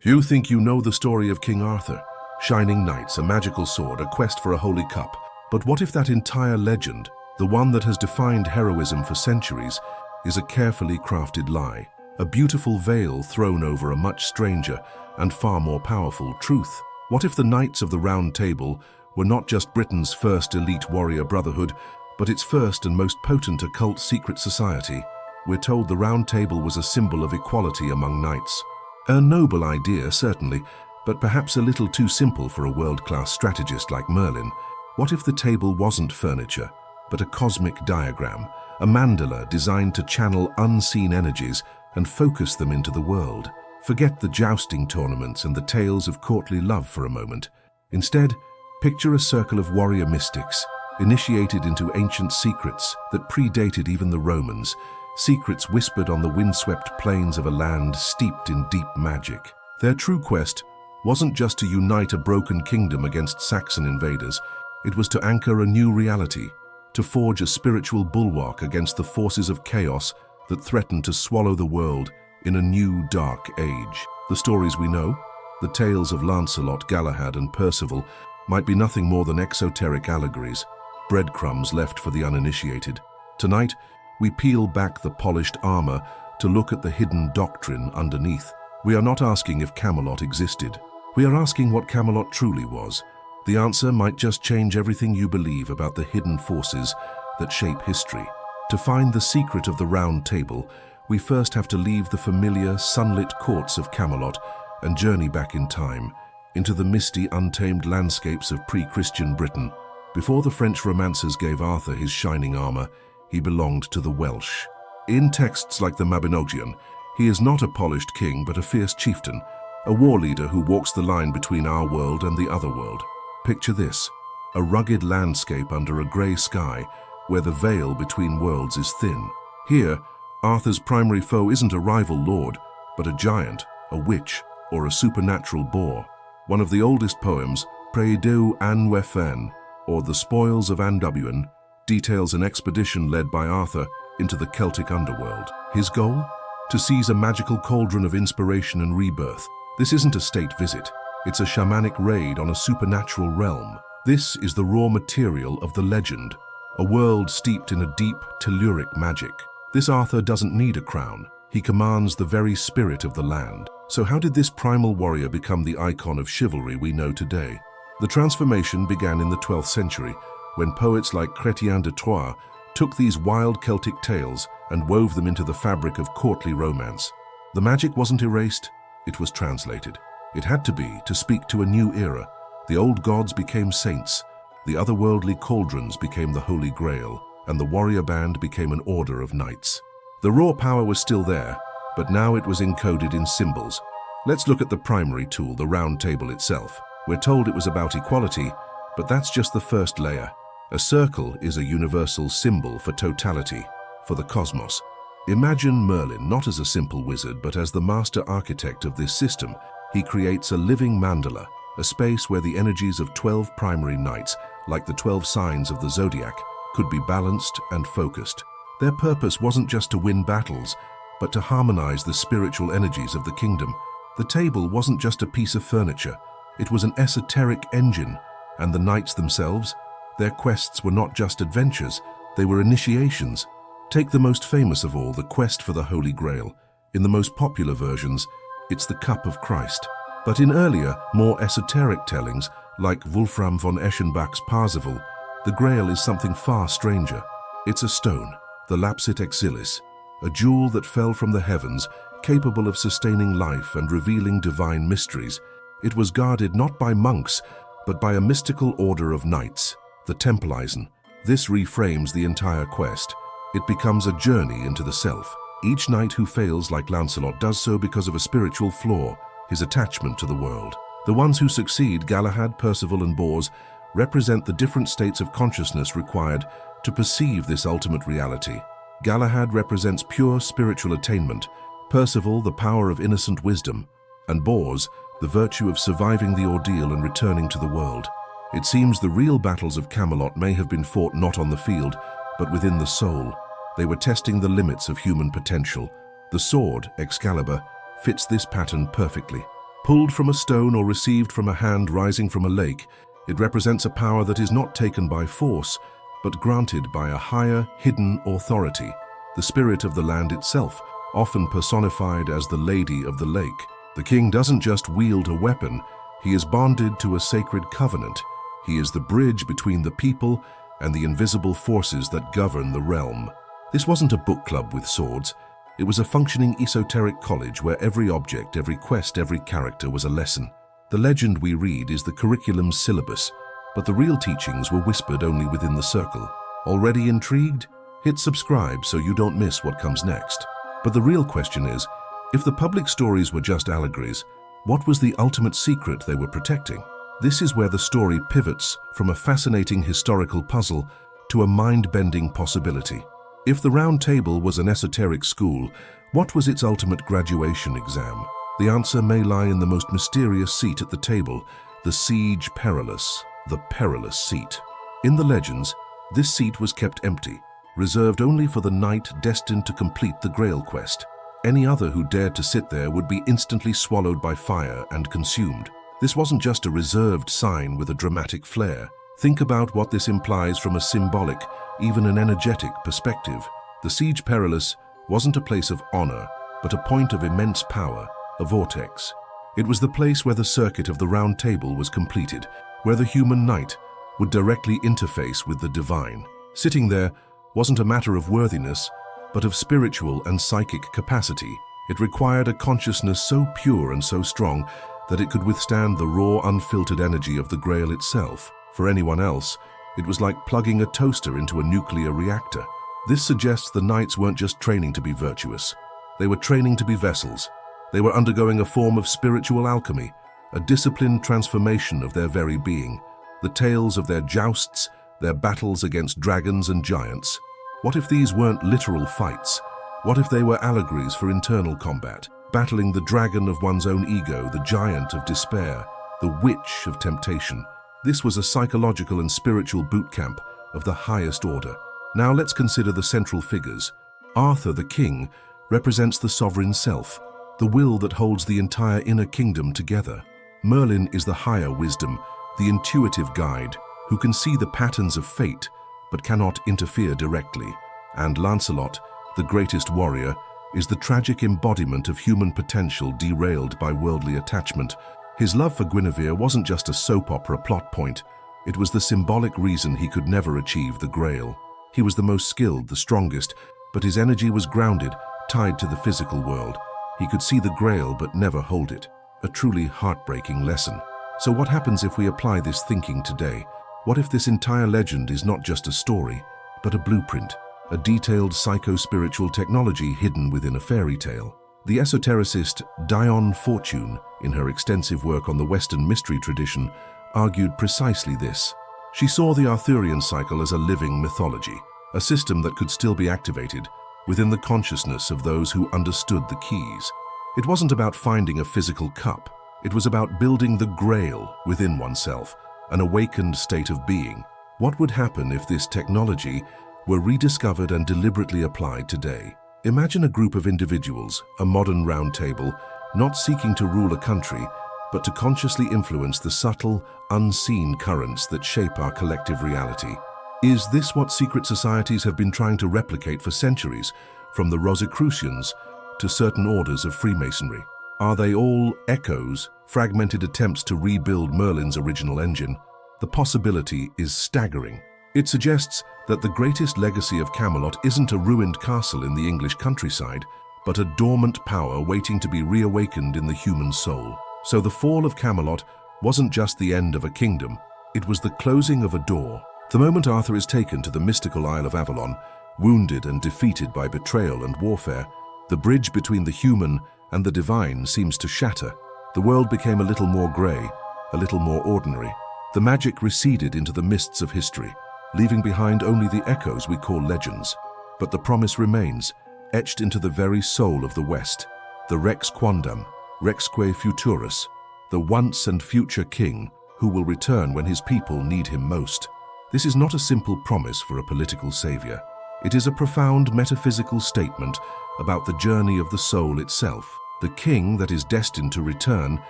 You think you know the story of King Arthur? Shining knights, a magical sword, a quest for a holy cup. But what if that entire legend, the one that has defined heroism for centuries, is a carefully crafted lie? A beautiful veil thrown over a much stranger and far more powerful truth? What if the Knights of the Round Table were not just Britain's first elite warrior brotherhood, but its first and most potent occult secret society? We're told the Round Table was a symbol of equality among knights. A noble idea, certainly, but perhaps a little too simple for a world-class strategist like Merlin. What if the table wasn't furniture, but a cosmic diagram, a mandala designed to channel unseen energies and focus them into the world? Forget the jousting tournaments and the tales of courtly love for a moment. Instead, picture a circle of warrior mystics, initiated into ancient secrets that predated even the Romans, secrets whispered on the windswept plains of a land steeped in deep magic. Their true quest wasn't just to unite a broken kingdom against Saxon invaders, it was to anchor a new reality, to forge a spiritual bulwark against the forces of chaos that threatened to swallow the world in a new dark age. The stories we know, the tales of Lancelot, Galahad, and Percival, might be nothing more than exoteric allegories, breadcrumbs left for the uninitiated. Tonight, we peel back the polished armor to look at the hidden doctrine underneath. We are not asking if Camelot existed. We are asking what Camelot truly was. The answer might just change everything you believe about the hidden forces that shape history. To find the secret of the Round Table, we first have to leave the familiar, sunlit courts of Camelot and journey back in time, into the misty, untamed landscapes of pre-Christian Britain. Before the French romancers gave Arthur his shining armor, he belonged to the Welsh. In texts like the Mabinogion, he is not a polished king but a fierce chieftain, a war leader who walks the line between our world and the Otherworld. Picture this, a rugged landscape under a grey sky where the veil between worlds is thin. Here, Arthur's primary foe isn't a rival lord, but a giant, a witch, or a supernatural boar. One of the oldest poems, Près d'eux Anwefen, or The Spoils of Anduin, details an expedition led by Arthur into the Celtic underworld. His goal? To seize a magical cauldron of inspiration and rebirth. This isn't a state visit. It's a shamanic raid on a supernatural realm. This is the raw material of the legend, a world steeped in a deep, telluric magic. This Arthur doesn't need a crown. He commands the very spirit of the land. So how did this primal warrior become the icon of chivalry we know today? The transformation began in the 12th century, when poets like Chrétien de Troyes took these wild Celtic tales and wove them into the fabric of courtly romance. The magic wasn't erased, it was translated. It had to be to speak to a new era. The old gods became saints, the otherworldly cauldrons became the Holy Grail, and the warrior band became an order of knights. The raw power was still there, but now it was encoded in symbols. Let's look at the primary tool, the Round Table itself. We're told it was about equality, but that's just the first layer. A circle is a universal symbol for totality, for the cosmos. Imagine Merlin not as a simple wizard, but as the master architect of this system. He creates a living mandala, a space where the energies of 12 primary knights, like the 12 signs of the zodiac, could be balanced and focused. Their purpose wasn't just to win battles, but to harmonize the spiritual energies of the kingdom. The table wasn't just a piece of furniture, it was an esoteric engine, and the knights themselves, their quests were not just adventures, they were initiations. Take the most famous of all, the quest for the Holy Grail. In the most popular versions, it's the Cup of Christ. But in earlier, more esoteric tellings, like Wolfram von Eschenbach's Parzival, the Grail is something far stranger. It's a stone, the lapsit exilis, a jewel that fell from the heavens, capable of sustaining life and revealing divine mysteries. It was guarded not by monks, but by a mystical order of knights, the Templeisen. This reframes the entire quest. It becomes a journey into the self. Each knight who fails like Lancelot does so because of a spiritual flaw, his attachment to the world. The ones who succeed, Galahad, Percival, and Bors, represent the different states of consciousness required to perceive this ultimate reality. Galahad represents pure spiritual attainment, Percival the power of innocent wisdom, and Bors the virtue of surviving the ordeal and returning to the world. It seems the real battles of Camelot may have been fought not on the field, but within the soul. They were testing the limits of human potential. The sword, Excalibur, fits this pattern perfectly. Pulled from a stone or received from a hand rising from a lake, it represents a power that is not taken by force, but granted by a higher, hidden authority, the spirit of the land itself, often personified as the Lady of the Lake. The king doesn't just wield a weapon, he is bonded to a sacred covenant. He is the bridge between the people and the invisible forces that govern the realm. This wasn't a book club with swords. It was a functioning esoteric college where every object, every quest, every character was a lesson. The legend we read is the curriculum's syllabus, but the real teachings were whispered only within the circle. Already intrigued? Hit subscribe so you don't miss what comes next. But the real question is, if the public stories were just allegories, what was the ultimate secret they were protecting? This is where the story pivots from a fascinating historical puzzle to a mind-bending possibility. If the Round Table was an esoteric school, what was its ultimate graduation exam? The answer may lie in the most mysterious seat at the table, the Siege Perilous, the perilous seat. In the legends, this seat was kept empty, reserved only for the knight destined to complete the Grail Quest. Any other who dared to sit there would be instantly swallowed by fire and consumed. This wasn't just a reserved sign with a dramatic flair. Think about what this implies from a symbolic, even an energetic perspective. The Siege Perilous wasn't a place of honor, but a point of immense power, a vortex. It was the place where the circuit of the Round Table was completed, where the human knight would directly interface with the divine. Sitting there wasn't a matter of worthiness, but of spiritual and psychic capacity. It required a consciousness so pure and so strong that it could withstand the raw, unfiltered energy of the Grail itself. For anyone else, it was like plugging a toaster into a nuclear reactor. This suggests the knights weren't just training to be virtuous. They were training to be vessels. They were undergoing a form of spiritual alchemy, a disciplined transformation of their very being. The tales of their jousts, their battles against dragons and giants. What if these weren't literal fights? What if they were allegories for internal combat, battling the dragon of one's own ego, the giant of despair, the witch of temptation? This was a psychological and spiritual boot camp of the highest order. Now let's consider the central figures. Arthur, the king, represents the sovereign self, the will that holds the entire inner kingdom together. Merlin is the higher wisdom, the intuitive guide, who can see the patterns of fate, but cannot interfere directly. And Lancelot, the greatest warrior, is the tragic embodiment of human potential derailed by worldly attachment. His love for Guinevere wasn't just a soap opera plot point, it was the symbolic reason he could never achieve the Grail. He was the most skilled, the strongest, but his energy was grounded, tied to the physical world. He could see the Grail but never hold it. A truly heartbreaking lesson. So what happens if we apply this thinking today? What if this entire legend is not just a story, but a blueprint, a detailed psycho-spiritual technology hidden within a fairy tale? The esotericist Dion Fortune, in her extensive work on the Western mystery tradition, argued precisely this. She saw the Arthurian cycle as a living mythology, a system that could still be activated within the consciousness of those who understood the keys. It wasn't about finding a physical cup, it was about building the Grail within oneself, an awakened state of being. What would happen if this technology were rediscovered and deliberately applied today? Imagine a group of individuals, a modern round table, not seeking to rule a country, but to consciously influence the subtle, unseen currents that shape our collective reality. Is this what secret societies have been trying to replicate for centuries, from the Rosicrucians to certain orders of Freemasonry? Are they all echoes, fragmented attempts to rebuild Merlin's original engine? The possibility is staggering. It suggests that the greatest legacy of Camelot isn't a ruined castle in the English countryside, but a dormant power waiting to be reawakened in the human soul. So the fall of Camelot wasn't just the end of a kingdom, it was the closing of a door. The moment Arthur is taken to the mystical Isle of Avalon, wounded and defeated by betrayal and warfare, the bridge between the human and the divine seems to shatter. The world became a little more grey, a little more ordinary. The magic receded into the mists of history, leaving behind only the echoes we call legends. But the promise remains, etched into the very soul of the West, the Rex Quandam, Rexque Futurus, the once and future king who will return when his people need him most. This is not a simple promise for a political savior. It is a profound metaphysical statement about the journey of the soul itself. The king that is destined to return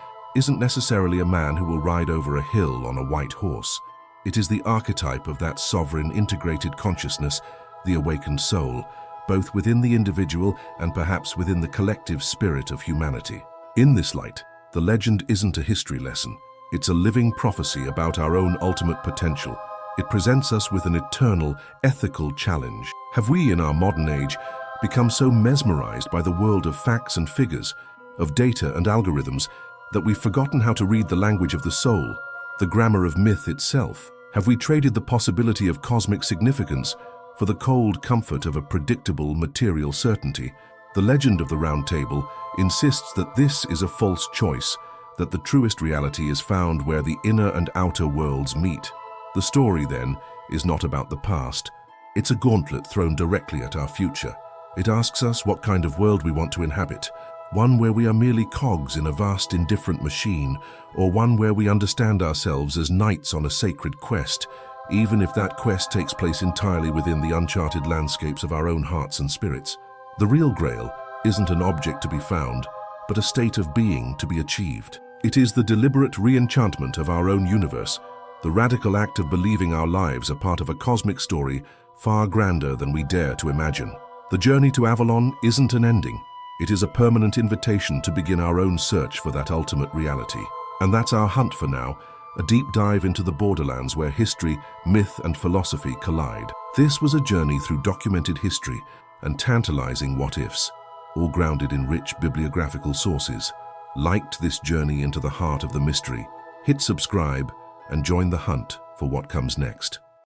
isn't necessarily a man who will ride over a hill on a white horse. It is the archetype of that sovereign integrated consciousness, the awakened soul, both within the individual and perhaps within the collective spirit of humanity. In this light, the legend isn't a history lesson. It's a living prophecy about our own ultimate potential. It presents us with an eternal, ethical challenge. Have we, in our modern age, become so mesmerized by the world of facts and figures, of data and algorithms, that we've forgotten how to read the language of the soul, the grammar of myth itself? Have we traded the possibility of cosmic significance for the cold comfort of a predictable material certainty? The legend of the Round Table insists that this is a false choice, that the truest reality is found where the inner and outer worlds meet. The story, then, is not about the past. It's a gauntlet thrown directly at our future. It asks us what kind of world we want to inhabit, one where we are merely cogs in a vast indifferent machine, or one where we understand ourselves as knights on a sacred quest, even if that quest takes place entirely within the uncharted landscapes of our own hearts and spirits. The real Grail isn't an object to be found, but a state of being to be achieved. It is the deliberate re-enchantment of our own universe, the radical act of believing our lives are part of a cosmic story far grander than we dare to imagine. The journey to Avalon isn't an ending. It is a permanent invitation to begin our own search for that ultimate reality. And that's our hunt for now, a deep dive into the borderlands where history, myth, and philosophy collide. This was a journey through documented history and tantalizing what-ifs, all grounded in rich bibliographical sources. Liked this journey into the heart of the mystery? Hit subscribe and join the hunt for what comes next.